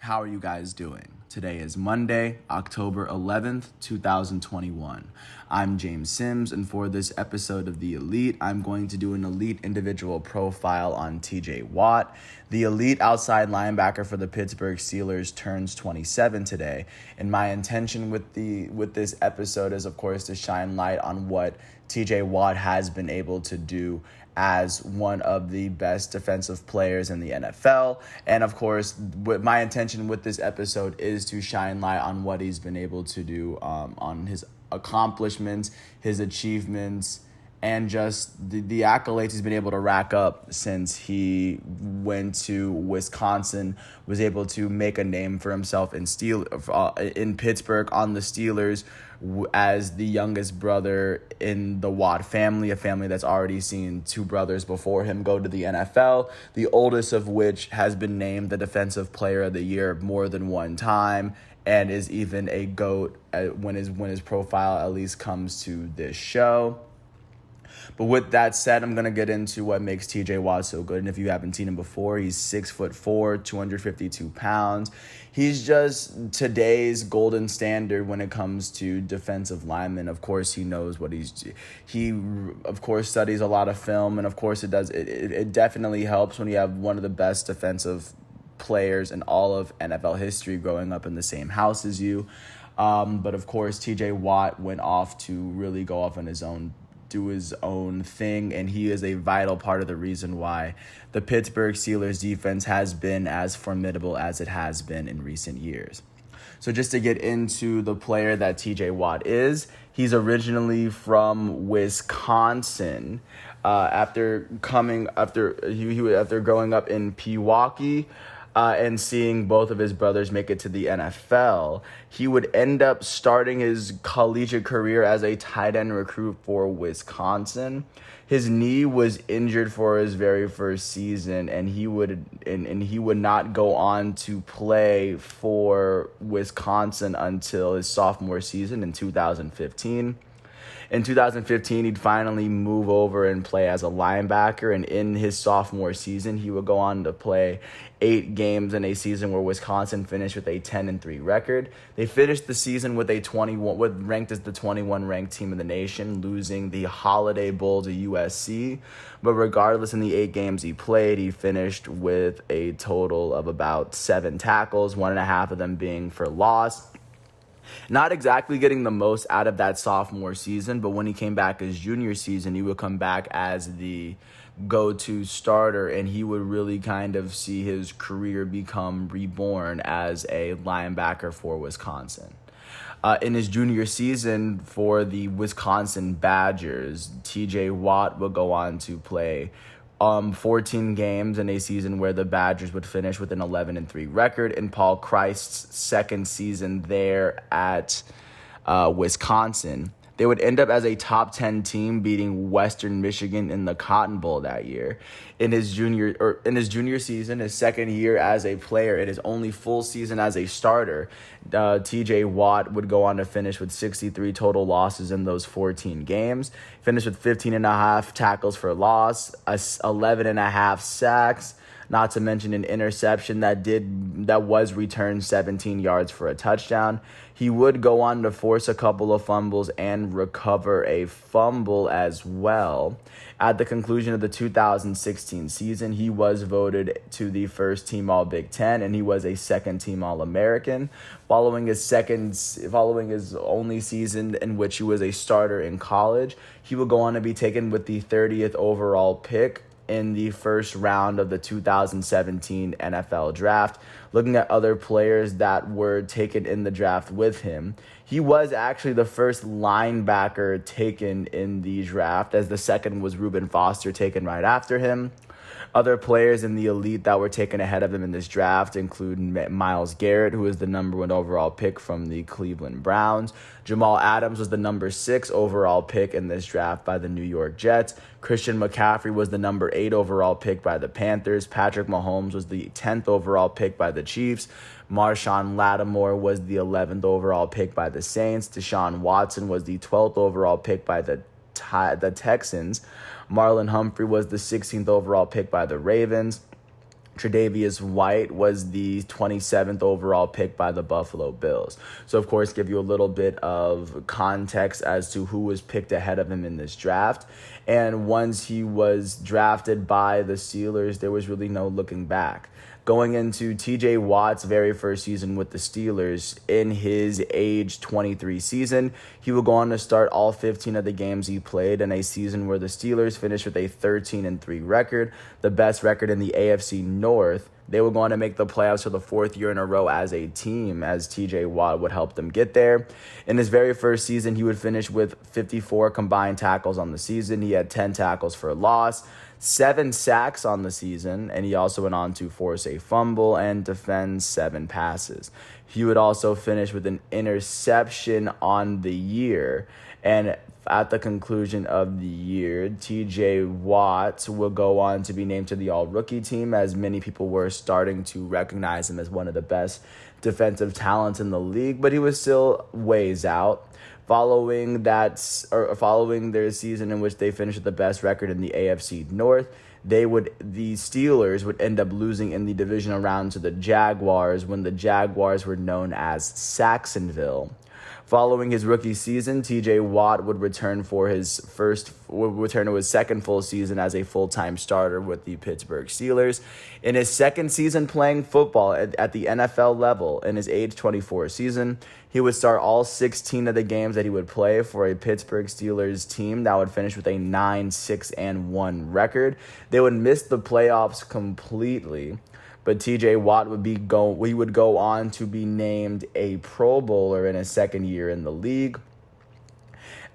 How are you guys doing? Today is Monday, October 11th, 2021. I'm James Sims, and for this episode of The Elite, I'm going to do an elite individual profile on TJ Watt. The elite outside linebacker for the Pittsburgh Steelers turns 27 today, and my intention with this episode is, of course, to shine light on what TJ Watt has been able to do as one of the best defensive players in the NFL. And of course, my intention with this episode is to shine light on what he's been able to do, on his accomplishments, his achievements, and just the accolades he's been able to rack up since he went to Wisconsin, was able to make a name for himself in Pittsburgh on the Steelers as the youngest brother in the Watt family, a family that's already seen two brothers before him go to the NFL, the oldest of which has been named the Defensive Player of the Year more than one time and is even a GOAT when his profile at least comes to this show. But with that said, I'm going to get into what makes TJ Watt so good. And if you haven't seen him before, he's 6'4", 252 pounds. He's just today's golden standard when it comes to defensive linemen. Of course, he knows what he of course studies a lot of film, and of course it definitely helps when you have one of the best defensive players in all of NFL history growing up in the same house as you. But of course, TJ Watt went off to really go off on his own, do his own thing, and he is a vital part of the reason why the Pittsburgh Steelers defense has been as formidable as it has been in recent years. So just to get into the player that TJ Watt is, he's originally from Wisconsin. After growing up in Pewaukee, and seeing both of his brothers make it to the NFL, he would end up starting his collegiate career as a tight end recruit for Wisconsin. His knee was injured for his very first season, and he would not go on to play for Wisconsin until his sophomore season in 2015. In 2015, he'd finally move over and play as a linebacker, and in his sophomore season, he would go on to play 8 games in a season where Wisconsin finished with a 10-3 record. They finished the season with ranked as the 21 ranked team in the nation, losing the Holiday Bowl to USC. But regardless, in the 8 games he played, he finished with a total of about 7 tackles, 1.5 of them being for loss. Not exactly getting the most out of that sophomore season, but when he came back his junior season, he would come back as the go-to starter, and he would really kind of see his career become reborn as a linebacker for Wisconsin. In his junior season for the Wisconsin Badgers, TJ Watt would go on to play 14 games in a season where the Badgers would finish with an 11-3 record in Paul Christ's second season there at Wisconsin. They would end up as a top 10 team, beating Western Michigan in the Cotton Bowl that year. In his junior season, his second year as a player, in his only full season as a starter, TJ Watt would go on to finish with 63 total losses in those 14 games. Finished with 15.5 tackles for loss, 11.5 sacks, not to mention an interception that was returned 17 yards for a touchdown. He would go on to force a couple of fumbles and recover a fumble as well. At the conclusion of the 2016 season, he was voted to the first team All-Big Ten, and he was a second team All-American. Following his only season in which he was a starter in college, he would go on to be taken with the 30th overall pick in the first round of the 2017 NFL draft. Looking at other players that were taken in the draft with him, he was actually the first linebacker taken in the draft, as the second was Reuben Foster, taken right after him. Other players in the elite that were taken ahead of him in this draft include Myles Garrett, who was the number 1 overall pick from the Cleveland Browns. Jamal Adams was the number 6 overall pick in this draft by the New York Jets. Christian McCaffrey was the number 8 overall pick by the Panthers. Patrick Mahomes was the 10th overall pick by the Chiefs. Marshawn Lattimore was the 11th overall pick by the Saints. Deshaun Watson was the 12th overall pick by the Texans. Marlon Humphrey was the 16th overall pick by the Ravens. Tre'Davious White was the 27th overall pick by the Buffalo Bills. So, of course, give you a little bit of context as to who was picked ahead of him in this draft. And once he was drafted by the Steelers, there was really no looking back. Going into TJ Watt's very first season with the Steelers, in his age 23 season, he would go on to start all 15 of the games he played in a season where the Steelers finished with a 13-3 record, the best record in the AFC North. They would go on to make the playoffs for the fourth year in a row as a team, as TJ Watt would help them get there. In his very first season, he would finish with 54 combined tackles on the season. He had 10 tackles for loss, 7 sacks on the season, and he also went on to force a fumble and defend 7 passes. He would also finish with an interception on the year, and at the conclusion of the year, TJ Watt will go on to be named to the All-Rookie team, as many people were starting to recognize him as one of the best defensive talents in the league, but he was still ways out. Following their season in which they finished with the best record in the AFC North, the Steelers would end up losing in the divisional round to the Jaguars when the Jaguars were known as Saxonville. Following his rookie season, TJ Watt would return to his second full season as a full-time starter with the Pittsburgh Steelers. In his second season playing football at the NFL level, in his age 24 season, he would start all 16 of the games that he would play for a Pittsburgh Steelers team that would finish with a 9-6-1 record. They would miss the playoffs completely. But TJ Watt would go on to be named a Pro Bowler in his second year in the league.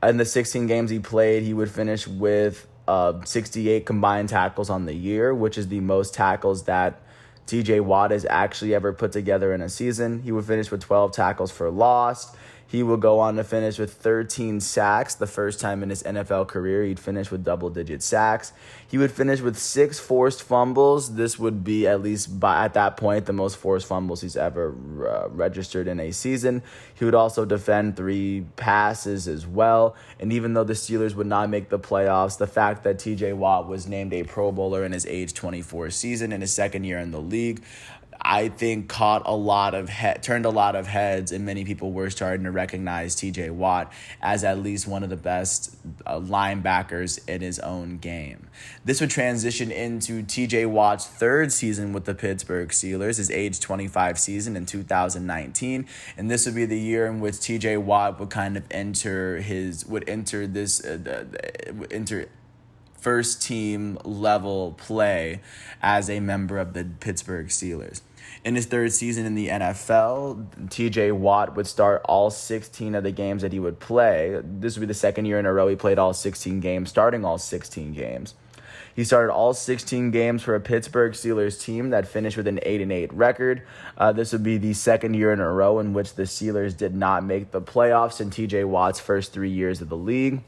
In the 16 games he played, he would finish with 68 combined tackles on the year, which is the most tackles that TJ Watt has actually ever put together in a season. He would finish with 12 tackles for loss. He would go on to finish with 13 sacks. The first time in his NFL career he'd finish with double-digit sacks. He would finish with 6 forced fumbles. This would be, at least at that point, the most forced fumbles he's ever registered in a season. He would also defend 3 passes as well. And even though the Steelers would not make the playoffs, the fact that TJ Watt was named a Pro Bowler in his age 24 season in his second year in the league, I think turned a lot of heads, and many people were starting to recognize TJ Watt as at least one of the best linebackers in his own game. This would transition into TJ Watt's third season with the Pittsburgh Steelers, his age 25 season in 2019, and this would be the year in which TJ Watt would kind of enter first team level play as a member of the Pittsburgh Steelers. In his third season in the NFL, TJ Watt would start all 16 of the games that he would play. This would be the second year in a row he played all 16 games, starting all 16 games. He started all 16 games for a Pittsburgh Steelers team that finished with an 8-8 record. This would be the second year in a row in which the Steelers did not make the playoffs in TJ Watt's first 3 years of the league.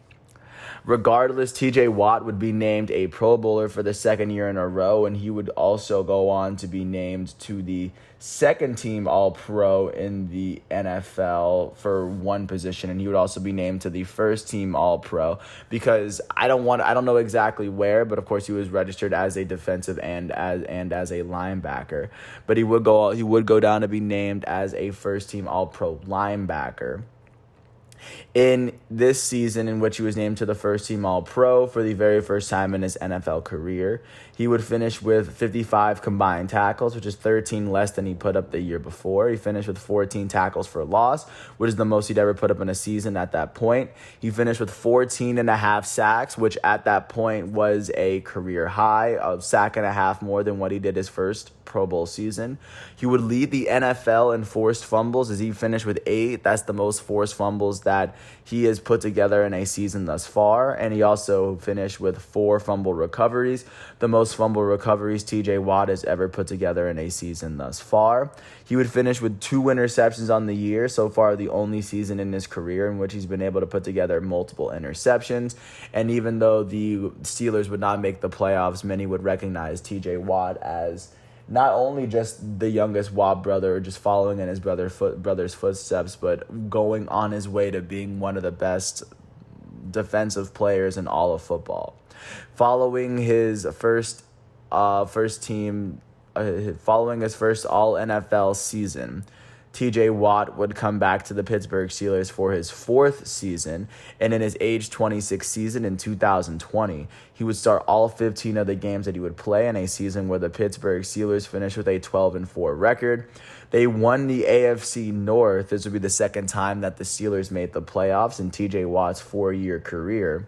Regardless, TJ Watt would be named a Pro Bowler for the second year in a row, and he would also go on to be named to the second team All-Pro in the NFL for one position, and he would also be named to the first team All-Pro, because I don't know exactly where, but of course he was registered as a defensive and as a linebacker. But he would go down to be named as a first team All-Pro linebacker. In this season, in which he was named to the first team All-Pro for the very first time in his NFL career, he would finish with 55 combined tackles, which is 13 less than he put up the year before. He finished with 14 tackles for loss, which is the most he'd ever put up in a season at that point. He finished with 14.5 sacks, which at that point was a career high of sack and a half more than what he did his first Pro Bowl season. He would lead the NFL in forced fumbles as he finished with 8. That's the most forced fumbles that he has put together in a season thus far. And he also finished with 4 fumble recoveries, the most fumble recoveries TJ Watt has ever put together in a season thus far. He would finish with 2 interceptions on the year, so far the only season in his career in which he's been able to put together multiple interceptions. And even though the Steelers would not make the playoffs, many would recognize TJ Watt as not only just the youngest Watt brother, just following in his brother's footsteps, but going on his way to being one of the best defensive players in all of football. Following his first team following his first All-NFL season, TJ Watt would come back to the Pittsburgh Steelers for his fourth season, and in his age 26 season in 2020, he would start all 15 of the games that he would play in a season where the Pittsburgh Steelers finished with a 12-4 record. They won the AFC North. This would be the second time that the Steelers made the playoffs in TJ Watt's 4-year career.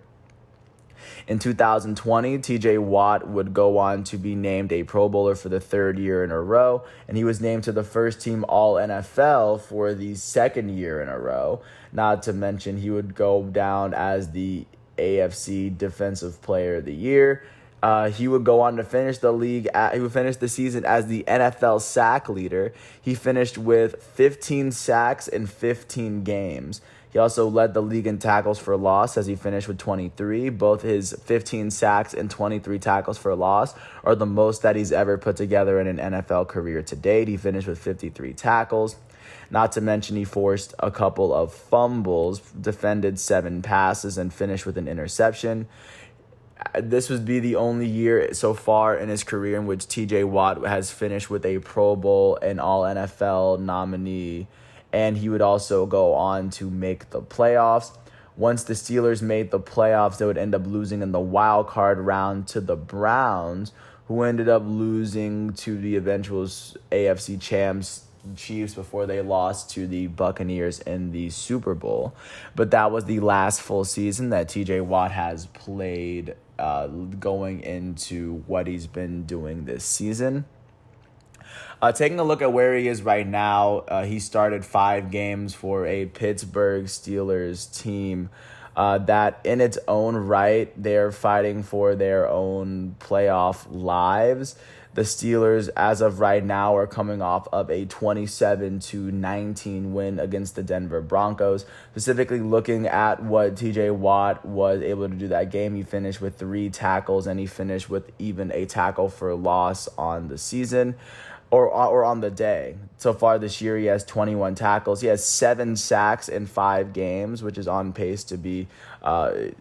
In 2020, TJ Watt would go on to be named a Pro Bowler for the third year in a row, and he was named to the first team All-NFL for the second year in a row. Not to mention, he would go down as the AFC Defensive Player of the Year. He would go on to finish he would finish the season as the NFL sack leader. He finished with 15 sacks in 15 games. He also led the league in tackles for loss as he finished with 23. Both his 15 sacks and 23 tackles for loss are the most that he's ever put together in an NFL career to date. He finished with 53 tackles. Not to mention he forced a couple of fumbles, defended 7 passes, and finished with an interception. This would be the only year so far in his career in which TJ Watt has finished with a Pro Bowl and All-NFL nominee, and he would also go on to make the playoffs. Once the Steelers made the playoffs, they would end up losing in the wild card round to the Browns, who ended up losing to the eventual AFC champs Chiefs before they lost to the Buccaneers in the Super Bowl. But that was the last full season that TJ Watt has played going into what he's been doing this season. Taking a look at where he is right now, he started 5 games for a Pittsburgh Steelers team that in its own right, they're fighting for their own playoff lives. The Steelers, as of right now, are coming off of a 27-19 win against the Denver Broncos. Specifically looking at what TJ Watt was able to do that game, he finished with 3 tackles, and he finished with even a tackle for loss on the season. Or on the day. So far this year, he has 21 tackles. He has 7 sacks in 5 games, which is on pace to be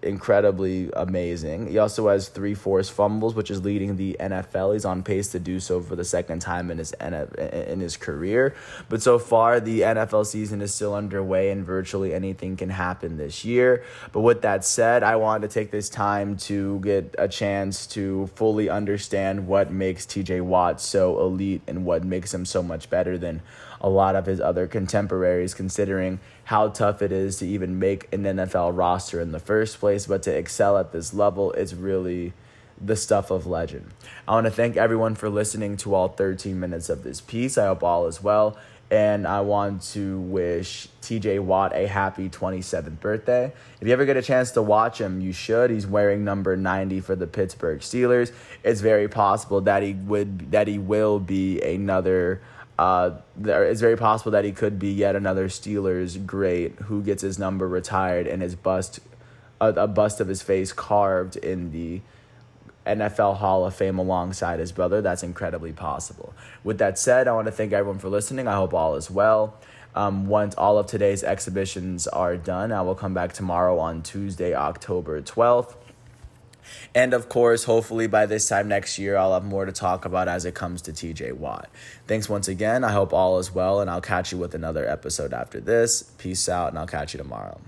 incredibly amazing. He also has 3 forced fumbles, which is leading the NFL. He's on pace to do so for the second time in his career. But so far, the NFL season is still underway, and virtually anything can happen this year. But with that said, I wanted to take this time to get a chance to fully understand what makes TJ Watt so elite and what makes him so much better than a lot of his other contemporaries, considering how tough it is to even make an NFL roster in the first place. But to excel at this level is really the stuff of legend. I want to thank everyone for listening to all 13 minutes of this piece. I hope all is well. And I want to wish TJ Watt a happy 27th birthday. If you ever get a chance to watch him, you should. He's wearing number 90 for the Pittsburgh Steelers. It's very possible that he will be another. It's very possible that he could be yet another Steelers great who gets his number retired and his bust, a bust of his face carved in the NFL Hall of Fame alongside his brother. That's incredibly possible. With that said, I want to thank everyone for listening. I hope all is well. Once all of today's exhibitions are done, I will come back tomorrow on Tuesday, October 12th. And of course, hopefully by this time next year, I'll have more to talk about as it comes to TJ Watt. Thanks once again. I hope all is well, and I'll catch you with another episode after this. Peace out, and I'll catch you tomorrow.